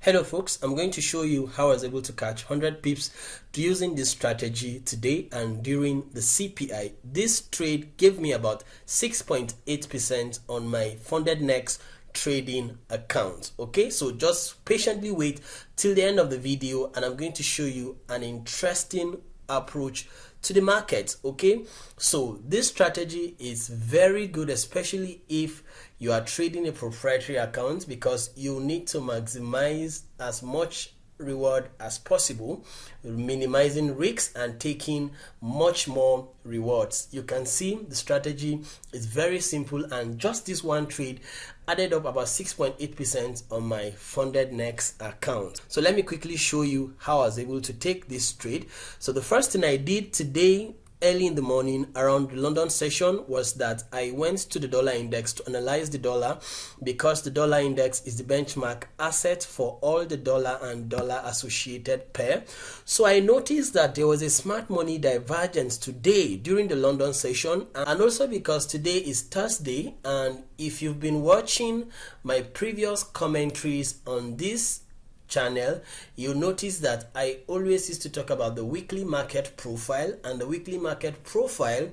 Hello folks, I'm going to show you how I was able to catch 100 pips using this strategy today and during the CPI. This trade gave me about 6.8% on my funded next trading account. Okay, so just patiently wait till the end of the video and I'm going to show you an interesting approach to the market. Okay, so this strategy is very good, especially if you are trading a proprietary account, because you need to maximize as much reward as possible, minimizing risks and taking much more rewards. You can see the strategy is very simple, and just this one trade added up about 6.8% on my funded next account. So let me quickly show you how I was able to take this trade. So the first thing I did today early in the morning around the London session was that I went to the dollar index to analyze the dollar, because the dollar index is the benchmark asset for all the dollar and dollar associated pair. So I noticed that there was a smart money divergence today during the London session, and also because today is Thursday, and if you've been watching my previous commentaries on this channel, you'll notice that I always used to talk about the weekly market profile, and the weekly market profile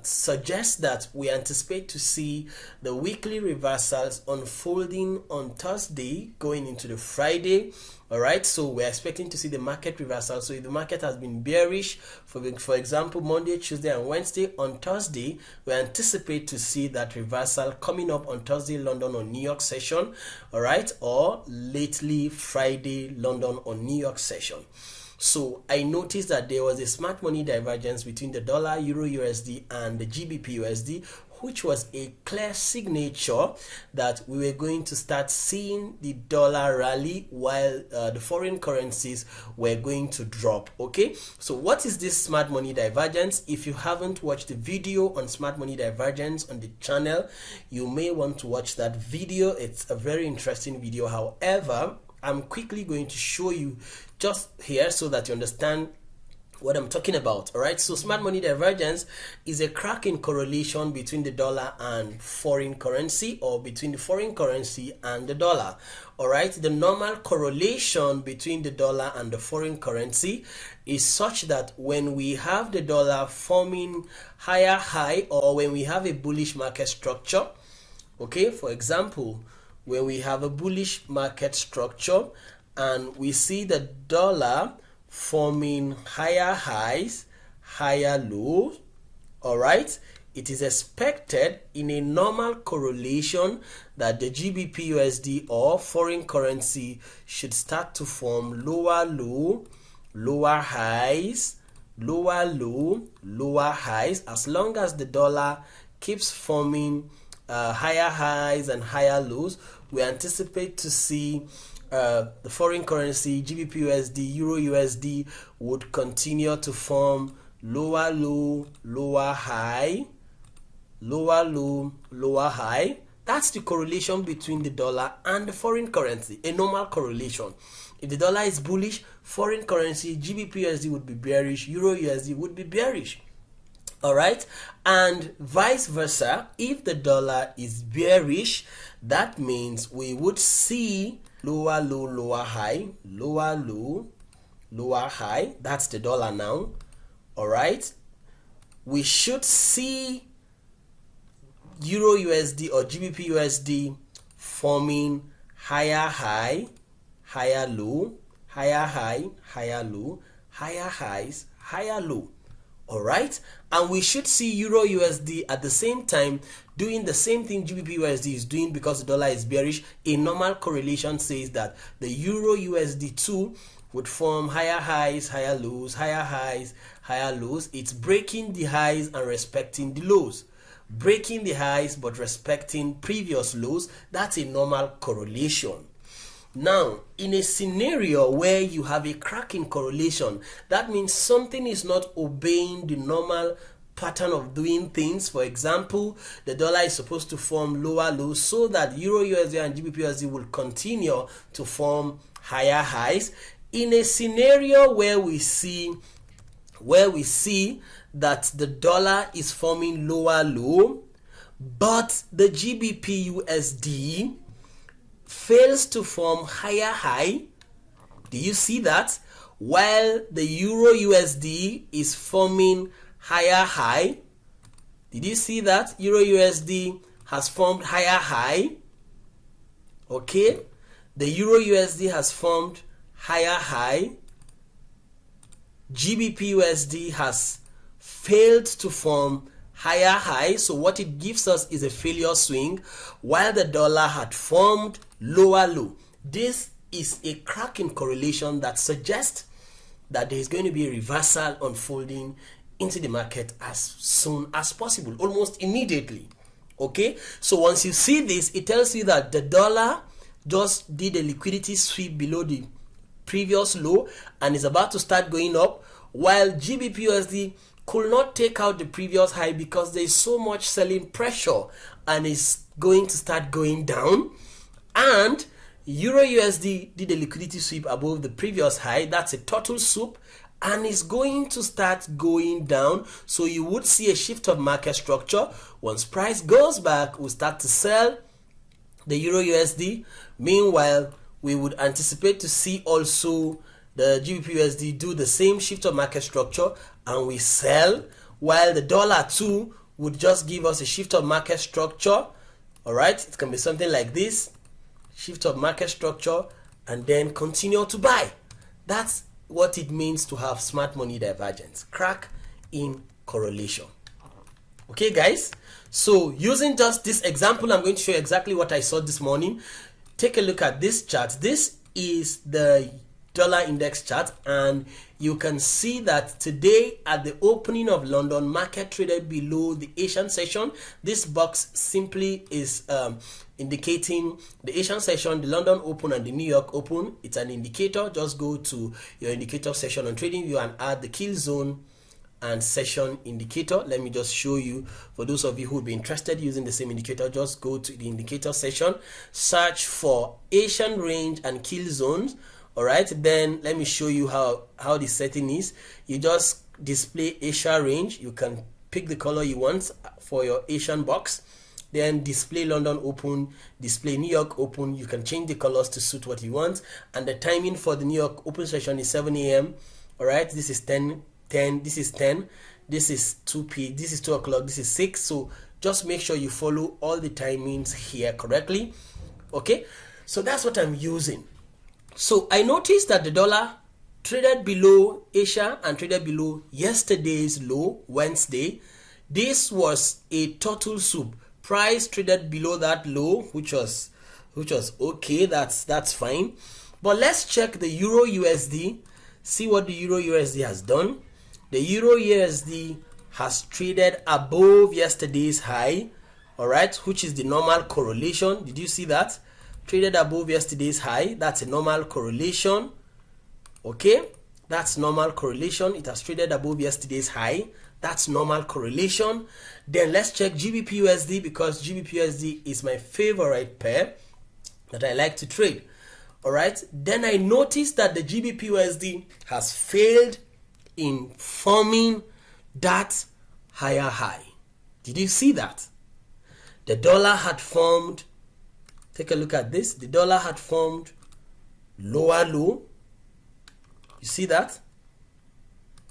suggests that we anticipate to see the weekly reversals unfolding on Thursday going into the Friday. All right, so we're expecting to see the market reversal. So if the market has been bearish for example Monday, Tuesday and Wednesday, on Thursday we anticipate to see that reversal coming up on Thursday London or New York session, all right, or lately Friday London or New York session. So I noticed that there was a smart money divergence between the dollar, euro USD and the GBP USD, which was a clear signature that we were going to start seeing the dollar rally while the foreign currencies were going to drop. Okay, so what is this smart money divergence? If you haven't watched the video on smart money divergence on the channel, you may want to watch that video. It's a very interesting video. However, I'm quickly going to show you just here so that you understand what I'm talking about. All right, so smart money divergence is a crack in correlation between the dollar and foreign currency, or between the foreign currency and the dollar. All right, the normal correlation between the dollar and the foreign currency is such that when we have the dollar forming higher high, or when we have a bullish market structure, okay, for example, when we have a bullish market structure and we see the dollar forming higher highs, higher lows, all right, it is expected in a normal correlation that the GBP USD or foreign currency should start to form lower low, lower highs, lower low, lower highs. As long as the dollar keeps forming higher highs and higher lows, we anticipate to see the foreign currency, GBP USD, Euro USD, would continue to form lower low, lower high, lower low, lower high. That's the correlation between the dollar and the foreign currency, a normal correlation. If the dollar is bullish, foreign currency, GBP USD would be bearish, Euro USD would be bearish. All right, and vice versa. If the dollar is bearish, that means we would see lower low, lower high, lower low, lower high. That's the dollar now. All right, we should see Euro USD or GBP USD forming higher high, higher low, higher high, higher low, higher highs, higher low. All right, and we should see Euro USD at the same time doing the same thing GBP USD is doing, because the dollar is bearish. A normal correlation says that the Euro USD too would form higher highs, higher lows, higher highs, higher lows. It's breaking the highs and respecting the lows, breaking the highs but respecting previous lows. That's a normal correlation. Now, in a scenario where you have a crack in correlation, that means something is not obeying the normal pattern of doing things. For example, the dollar is supposed to form lower lows so that Euro USD and GBP USD will continue to form higher highs. In a scenario where we see that the dollar is forming lower low, but the GBP USD fails to form higher high. Do you see that? While the Euro USD is forming higher high. Did you see that? Euro USD has formed higher high. Okay. The Euro USD has formed higher high. GBP USD has failed to form higher high. So what it gives us is a failure swing, while the dollar had formed lower low. This is a cracking correlation that suggests that there is going to be a reversal unfolding into the market as soon as possible, almost immediately. Okay, so once you see this, it tells you that the dollar just did a liquidity sweep below the previous low and is about to start going up, while GBP USD could not take out the previous high because there is so much selling pressure and is going to start going down. And Euro USD did a liquidity sweep above the previous high. That's a turtle soup and is going to start going down. So you would see a shift of market structure. Once price goes back, we'll start to sell the Euro USD. Meanwhile, we would anticipate to see also the GBP USD do the same shift of market structure and we sell, while the dollar too would just give us a shift of market structure. All right, it can be something like this, shift of market structure, and then continue to buy. That's what it means to have smart money divergence, crack in correlation. Okay guys, so using just this example, I'm going to show you exactly what I saw this morning. Take a look at this chart. This is the dollar index chart, and you can see that today at the opening of London, market traded below the Asian session. This box simply is indicating the Asian session, the London Open and the New York Open. It's an indicator. Just go to your indicator session on TradingView and add the kill zone and session indicator. Let me just show you, for those of you who would be interested using the same indicator, just go to the indicator session, search for Asian range and kill zones. All right, then let me show you how the setting is. You just display Asia range. You can pick the color you want for your Asian box, then display London Open, display New York Open. You can change the colors to suit what you want, and the timing for the New York Open session is 7 a.m. all right, this is 10, this is 10, this is 2 p, this is 2 o'clock, this is 6. So just make sure you follow all the timings here correctly. Okay, so that's what I'm using. So I noticed that the dollar traded below Asia and traded below yesterday's low, Wednesday. This was a turtle soup. Price traded below that low, which was okay. That's fine. But let's check the Euro USD. See what the Euro USD has done. The Euro USD has traded above yesterday's high, all right, which is the normal correlation. Did you see that? Traded above yesterday's high. That's a normal correlation. Okay, that's normal correlation. It has traded above yesterday's high. That's normal correlation. Then let's check GBP USD, because GBP USD is my favorite pair that I like to trade. All right, then I noticed that the GBP USD has failed in forming that higher high. Did you see that? The dollar had formed, take a look at this, the dollar had formed lower low. You see that?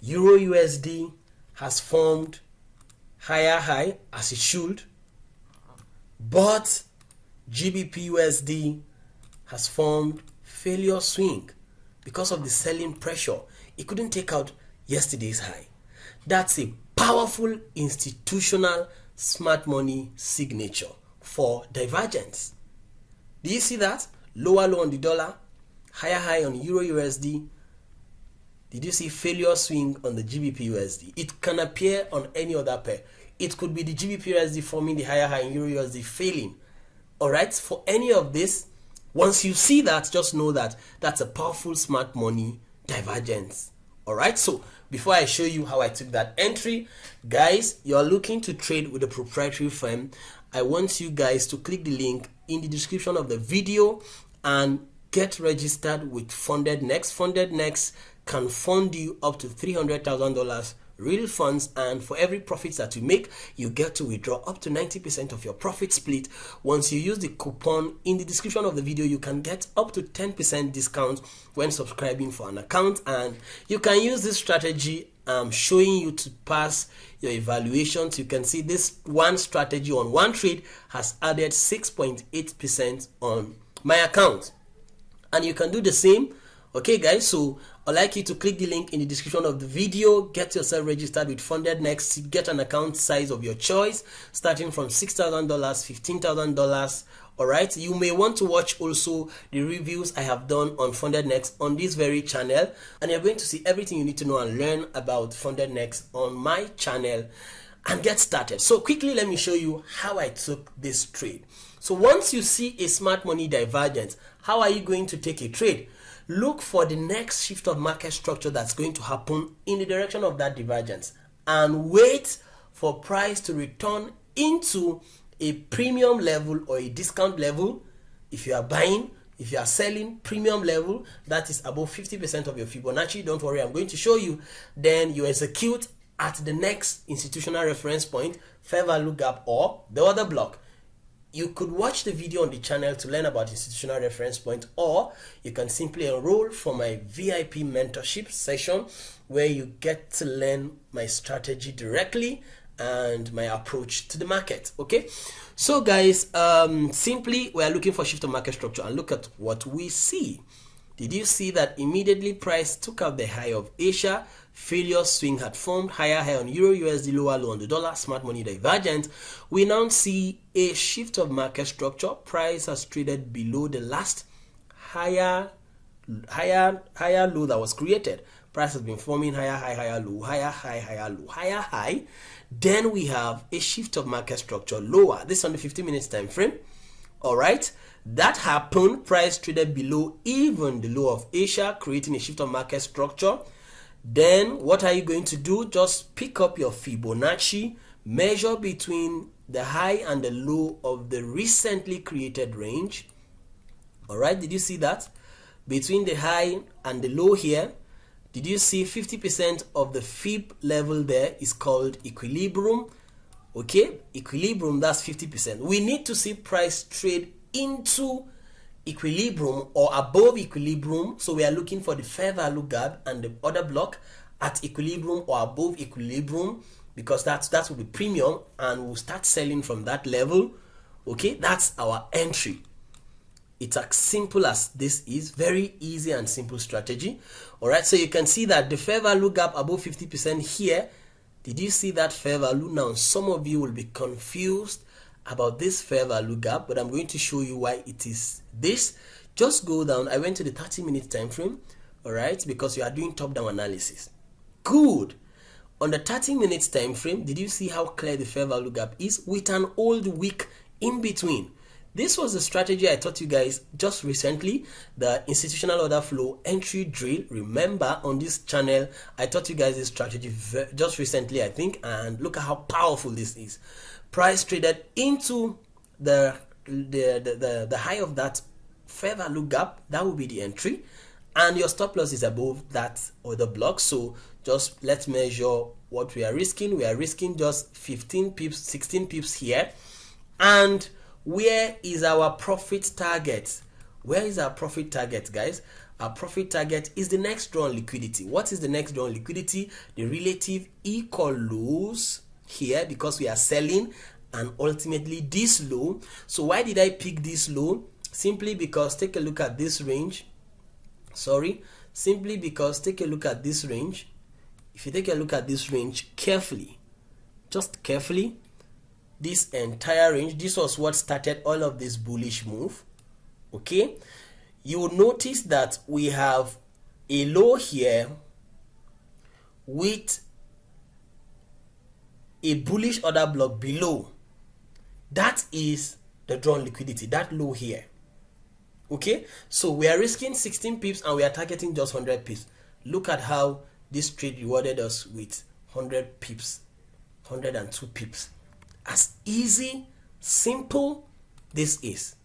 Euro USD has formed higher high, as it should, but GBP USD has formed failure swing because of the selling pressure. It couldn't take out yesterday's high. That's a powerful institutional smart money signature for divergence. Do you see that? Lower low on the dollar, higher high on Euro USD. Did you see failure swing on the GBP USD? It can appear on any other pair. It could be the GBP USD forming the higher high and Euro USD failing. All right, for any of this, once you see that, just know that that's a powerful smart money divergence. All right, so before I show you how I took that entry, guys, you're looking to trade with a proprietary firm. I want you guys to click the link in the description of the video and get registered with Funded Next. Funded Next can fund you up to $300,000 real funds, and for every profit that you make, you get to withdraw up to 90% of your profit split. Once you use the coupon in the description of the video, you can get up to 10% discount when subscribing for an account, and you can use this strategy showing you to pass your evaluations. You can see this one strategy on one trade has added 6.8% on my account, and you can do the same. Okay guys, so I'd like you to click the link in the description of the video, get yourself registered with Funded Next, get an account size of your choice starting from $6,000, $15,000. Alright, you may want to watch also the reviews I have done on Funded Next on this very channel, and you're going to see everything you need to know and learn about Funded Next on my channel and get started. So quickly, let me show you how I took this trade. So once you see a smart money divergence, how are you going to take a trade? Look for the next shift of market structure that's going to happen in the direction of that divergence, and wait for price to return into a premium level or a discount level. If you are buying, if you are selling, premium level that is above 50% of your Fibonacci, don't worry, I'm going to show you. Then you execute at the next institutional reference point, fair value gap, or the other block. You could watch the video on the channel to learn about institutional reference point, or you can simply enroll for my VIP mentorship session where you get to learn my strategy directly and my approach to the market. Okay, so guys, simply we are looking for shift of market structure, and look at what we see. Did you see that immediately price took out the high of Asia? Failure swing had formed, higher high on Euro USD, lower low on the dollar, smart money divergent. We now see a shift of market structure. Price has traded below the last higher low that was created. Price has been forming higher high, higher low, higher high, higher low, higher high. Then we have a shift of market structure lower. This is on the 15 minutes time frame. All right, that happened. Price traded below even the low of Asia, creating a shift of market structure. Then what are you going to do? Just pick up your Fibonacci, measure between the high and the low of the recently created range. All right, did you see that? Between the high and the low here, did you see 50% of the Fib level there is called equilibrium? Okay, equilibrium, that's 50%. We need to see price trade into equilibrium or above equilibrium, so we are looking for the fair value gap and the other block at equilibrium or above equilibrium, because that will be premium, and we'll start selling from that level. Okay, that's our entry. It's as simple as this is. Very easy and simple strategy. All right, so you can see that the fair value gap above 50% here. Did you see that fair value? Now some of you will be confused about this fair value gap, but I'm going to show you why it is this. Just go down. I went to the 30-minute time frame, all right, because you are doing top-down analysis. Good. On the 30 minutes time frame, did you see how clear the fair value gap is with an old wick in between? This was the strategy I taught you guys just recently, the institutional order flow entry drill. Remember, on this channel I taught you guys this strategy just recently, I think, and look at how powerful this is. Price traded into the high of that fair value gap. That will be the entry, and your stop loss is above that other block. So just let's measure what we are risking. We are risking just 15 pips, 16 pips here. And where is our profit target? Where is our profit target, guys? Our profit target is the next drawn liquidity. What is the next drawn liquidity? The relative equal lows here, because we are selling, and ultimately this low. So why did I pick this low? Simply because take a look at this range. Simply because take a look at this range. If you take a look at this range carefully, just carefully, this entire range, this was what started all of this bullish move. Okay, you will notice that we have a low here with a bullish order block below. That is the drawn liquidity, that low here. Okay, so we are risking 16 pips and we are targeting just 100 pips. Look at how this trade rewarded us with 100 pips, 102 pips. As easy, simple this is.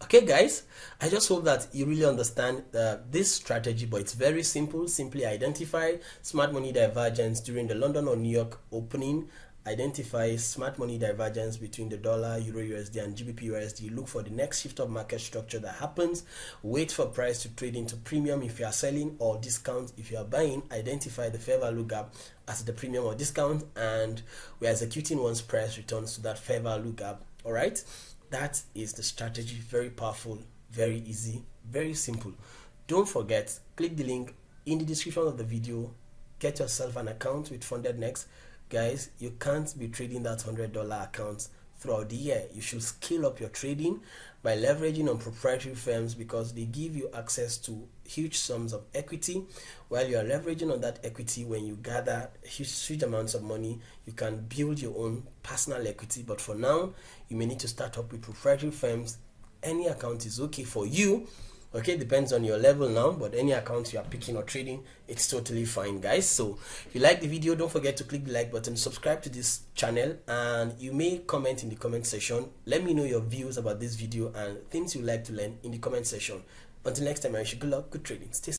Okay guys, I just hope that you really understand this strategy, but it's very simple. Simply identify smart money divergence during the London or New York opening. Identify smart money divergence between the dollar, euro USD and GBP USD. Look for the next shift of market structure that happens. Wait for price to trade into premium if you are selling, or discount if you are buying. Identify the fair value gap as the premium or discount, and we're executing once price returns to that fair value gap. All right, that is the strategy. Very powerful, very easy, very simple. Don't forget, click the link in the description of the video. Get yourself an account with Funded Next. Guys, you can't be trading that $100 account throughout the year. You should scale up your trading by leveraging on proprietary firms, because they give you access to huge sums of equity. While you are leveraging on that equity, when you gather huge amounts of money, you can build your own personal equity. But for now, you may need to start up with proprietary firms. Any account is okay for you. Okay, depends on your level now, but any account you are picking or trading, it's totally fine, guys. So if you like the video, don't forget to click the like button, subscribe to this channel, and you may comment in the comment section. Let me know your views about this video and things you'd like to learn in the comment section. Until next time, I wish you good luck, good trading. Stay safe.